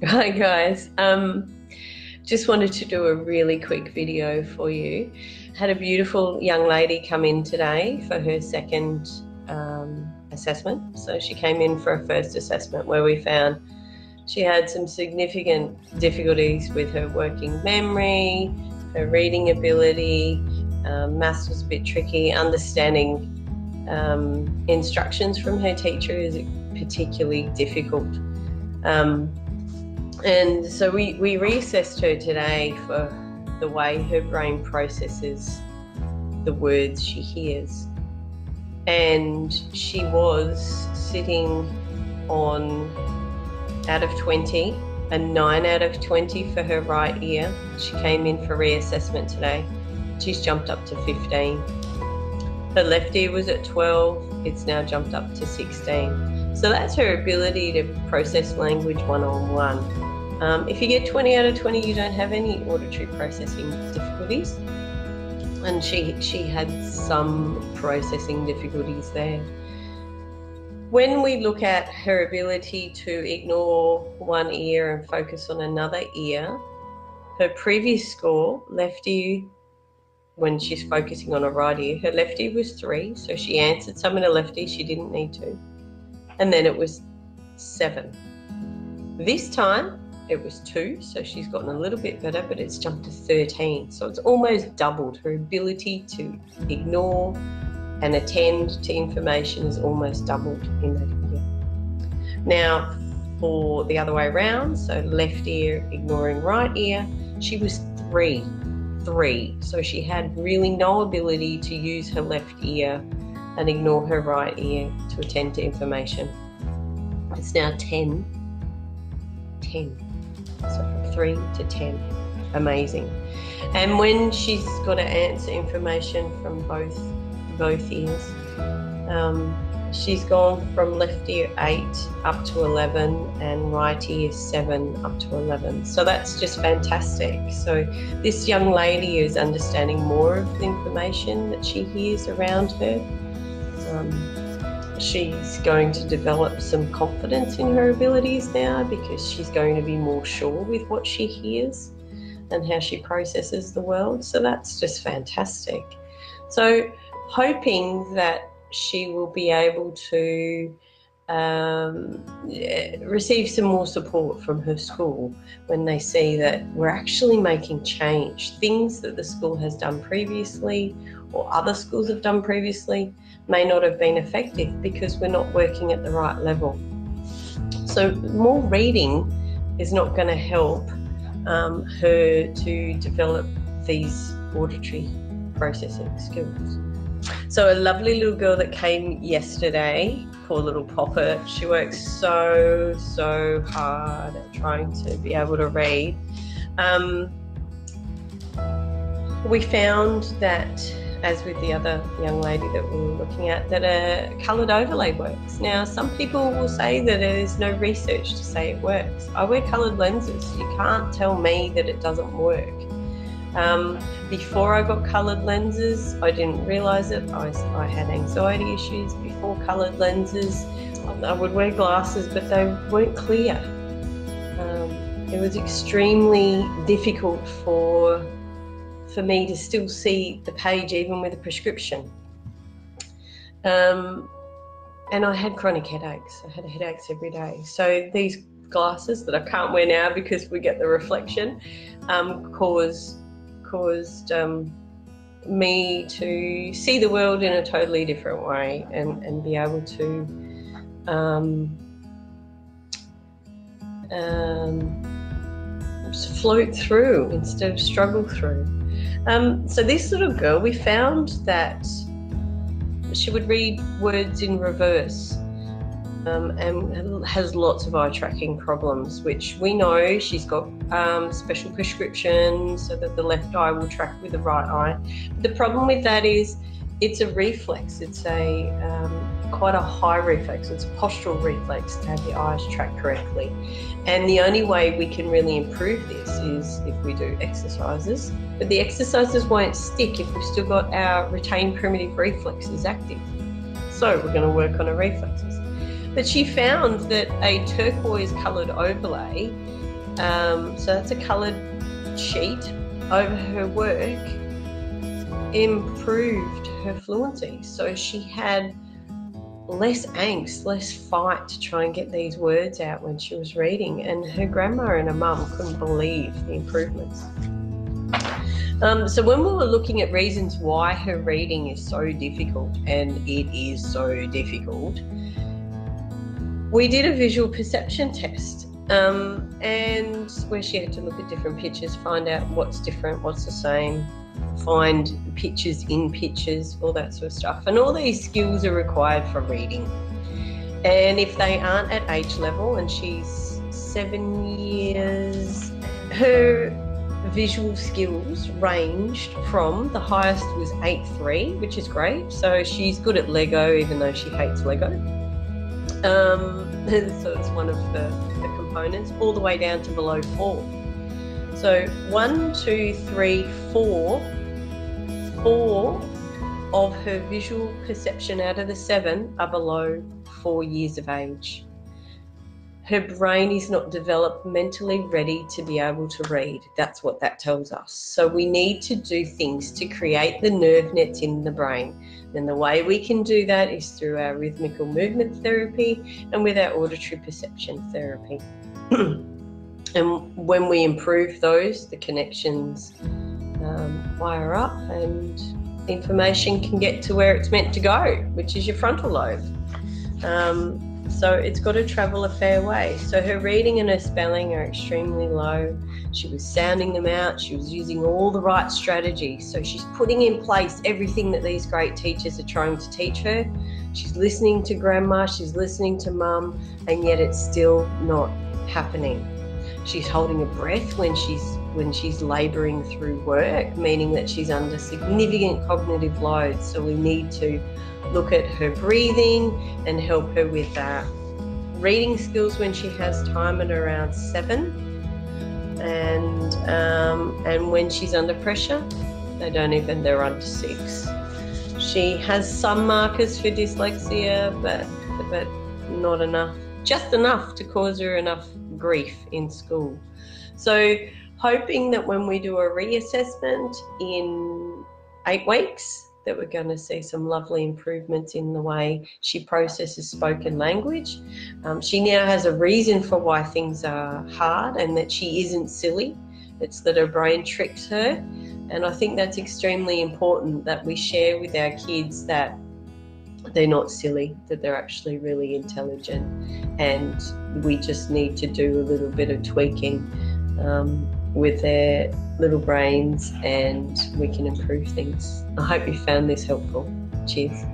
Hi guys, just wanted to do a really quick video for you. Had a beautiful young lady come in today for her second assessment. So she came in for a first assessment where we found she had some significant difficulties with her working memory, her reading ability, maths was a bit tricky, understanding instructions from her teacher is particularly difficult. And so we reassessed her today for the way her brain processes the words she hears. And she was sitting on, out of 20, a 9 out of 20 for her right ear. She came in for reassessment today. She's jumped up to 15. Her left ear was at 12. It's now jumped up to 16. So that's her ability to process language one-on-one. If you get 20 out of 20, you don't have any auditory processing difficulties. And she had some processing difficulties there. When we look at her ability to ignore one ear and focus on another ear, her previous score, left ear, when she's focusing on a right ear, her left ear was 3, so she answered some in her left ear, she didn't need to. And then it was 7. This time it was 2, so she's gotten a little bit better, but it's jumped to 13. So it's almost doubled. Her ability to ignore and attend to information is almost doubled in that ear. Now, for the other way around, so left ear ignoring right ear, she was 3. So she had really no ability to use her left ear and ignore her right ear to attend to information. It's now 10. So from 3 to 10. Amazing. And when she's got to answer information from both ears, she's gone from left ear 8 up to 11 and right ear 7 up to 11. So that's just fantastic. So this young lady is understanding more of the information that she hears around her. She's going to develop some confidence in her abilities now because she's going to be more sure with what she hears and how she processes the world. So that's just fantastic. So hoping that she will be able to receive some more support from her school when they see that we're actually making change. Things that the school has done previously or other schools have done previously may not have been effective because we're not working at the right level. So more reading is not going to help her to develop these auditory processing skills. So a lovely little girl that came yesterday, poor little Poppet, she works so hard at trying to be able to read. We found that, as with the other young lady that we were looking at, that a coloured overlay works. Now, some people will say that there is no research to say it works. I wear coloured lenses. You can't tell me that it doesn't work. Before I got coloured lenses, I didn't realise it. I had anxiety issues before coloured lenses. I would wear glasses, but they weren't clear. It was extremely difficult for me to still see the page even with a prescription. And I had chronic headaches. I had headaches every day. So these glasses that I can't wear now because we get the reflection caused me to see the world in a totally different way and be able to float through instead of struggle through. So this little girl, we found that she would read words in reverse and has lots of eye tracking problems, which we know she's got special prescriptions so that the left eye will track with the right eye. The problem with that is it's a reflex. It's quite a high reflex. It's a postural reflex to have the eyes track correctly. And the only way we can really improve this is if we do exercises. But the exercises won't stick if we've still got our retained primitive reflexes active. So we're going to work on our reflexes. But she found that a turquoise coloured overlay, so that's a coloured sheet over her work, improved her fluency. So she had less angst, less fight to try and get these words out when she was reading, and her grandma and her mum couldn't believe the improvements. So when we were looking at reasons why her reading is so difficult, and it is so difficult, we did a visual perception test, and where she had to look at different pictures, find out what's different, what's the same, find pictures in pictures, all that sort of stuff. And all these skills are required for reading. And if they aren't at age level, and she's 7 years, her visual skills ranged from, the highest was 8.3, which is great. So she's good at Lego, even though she hates Lego. So it's one of the components, all the way down to below 4. So 1, 2, 3, 4 of her visual perception out of the 7 are below 4 years of age. Her brain is not developmentally ready to be able to read. That's what that tells us. So we need to do things to create the nerve nets in the brain. And the way we can do that is through our rhythmical movement therapy and with our auditory perception therapy. And when we improve those, the connections wire up and information can get to where it's meant to go, which is your frontal lobe. So it's got to travel a fair way. So her reading and her spelling are extremely low. She was sounding them out. She was using all the right strategies. So she's putting in place everything that these great teachers are trying to teach her. She's listening to grandma, she's listening to mum, and yet it's still not happening. She's holding a breath when she's labouring through work, meaning that she's under significant cognitive load. So we need to look at her breathing and help her with that. Reading skills when she has time at around 7, and when she's under pressure, they're under 6. She has some markers for dyslexia, but not enough, just enough to cause her enough grief in school. So hoping that when we do a reassessment in 8 weeks, that we're going to see some lovely improvements in the way she processes spoken language. She now has a reason for why things are hard, and that she isn't silly. It's that her brain tricks her. And I think that's extremely important, that we share with our kids that they're not silly, that they're actually really intelligent, and we just need to do a little bit of tweaking with their little brains, and we can improve things. I hope you found this helpful. Cheers.